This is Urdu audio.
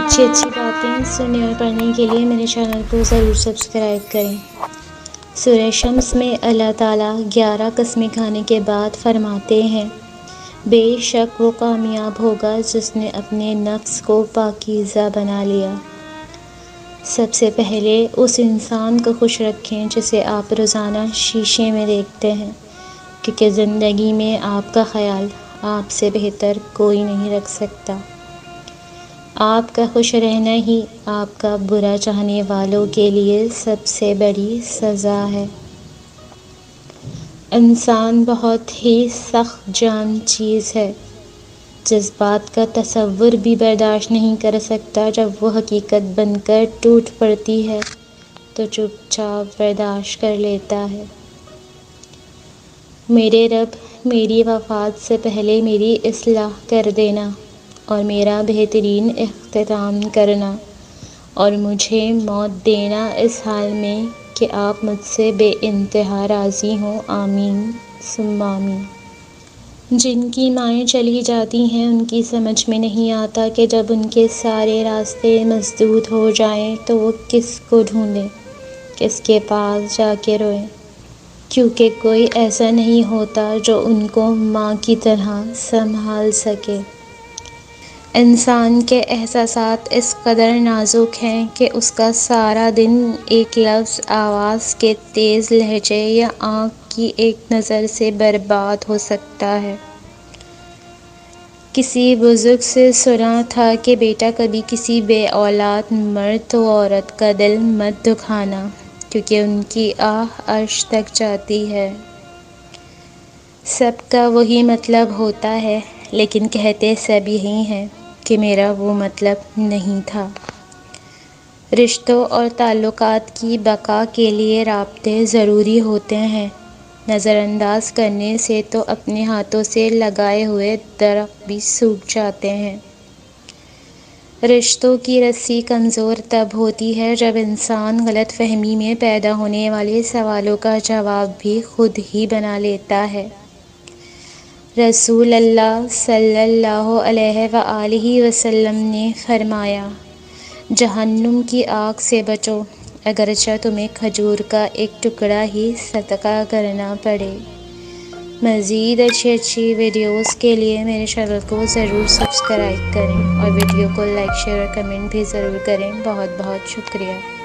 اچھی باتیں سننے اور پڑھنے کے لیے میرے چینل کو ضرور سبسکرائب کریں۔ سورہ شمس میں اللہ تعالیٰ 11 قسمیں کھانے کے بعد فرماتے ہیں، بے شک وہ کامیاب ہوگا جس نے اپنے نفس کو پاکیزہ بنا لیا۔ سب سے پہلے اس انسان کو خوش رکھیں جسے آپ روزانہ شیشے میں دیکھتے ہیں، کیونکہ زندگی میں آپ کا خیال آپ سے بہتر کوئی نہیں رکھ سکتا۔ آپ کا خوش رہنا ہی آپ کا برا چاہنے والوں کے لیے سب سے بڑی سزا ہے۔ انسان بہت ہی سخت جان چیز ہے، جس بات کا تصور بھی برداشت نہیں کر سکتا، جب وہ حقیقت بن کر ٹوٹ پڑتی ہے تو چپ چاپ برداشت کر لیتا ہے۔ میرے رب، میری وفات سے پہلے میری اصلاح کر دینا اور میرا بہترین اختتام کرنا، اور مجھے موت دینا اس حال میں کہ آپ مجھ سے بے انتہا راضی ہوں، آمین ثم آمین۔ جن کی مائیں چلی جاتی ہیں ان کی سمجھ میں نہیں آتا کہ جب ان کے سارے راستے مسدود ہو جائیں تو وہ کس کو ڈھونڈیں، کس کے پاس جا کے روئیں، کیونکہ کوئی ایسا نہیں ہوتا جو ان کو ماں کی طرح سنبھال سکے۔ انسان کے احساسات اس قدر نازک ہیں کہ اس کا سارا دن ایک لفظ، آواز کے تیز لہجے یا آنکھ کی ایک نظر سے برباد ہو سکتا ہے۔ کسی بزرگ سے سنا تھا کہ بیٹا کبھی کسی بے اولاد مرد و عورت کا دل مت دکھانا، کیونکہ ان کی آہ عرش تک جاتی ہے۔ سب کا وہی مطلب ہوتا ہے، لیکن کہتے سب یہی ہیں کہ میرا وہ مطلب نہیں تھا۔ رشتوں اور تعلقات کی بقا کے لیے رابطے ضروری ہوتے ہیں، نظر انداز کرنے سے تو اپنے ہاتھوں سے لگائے ہوئے درخت بھی سوکھ جاتے ہیں۔ رشتوں کی رسی کمزور تب ہوتی ہے جب انسان غلط فہمی میں پیدا ہونے والے سوالوں کا جواب بھی خود ہی بنا لیتا ہے۔ رسول اللہ صلی اللہ علیہ وآلہ وسلم نے فرمایا، جہنم کی آگ سے بچو اگرچہ تمہیں کھجور کا ایک ٹکڑا ہی صدقہ کرنا پڑے۔ مزید اچھی ویڈیوز کے لیے میرے چینل کو ضرور سبسکرائب کریں اور ویڈیو کو لائک، شیئر اور کمنٹ بھی ضرور کریں۔ بہت بہت شکریہ۔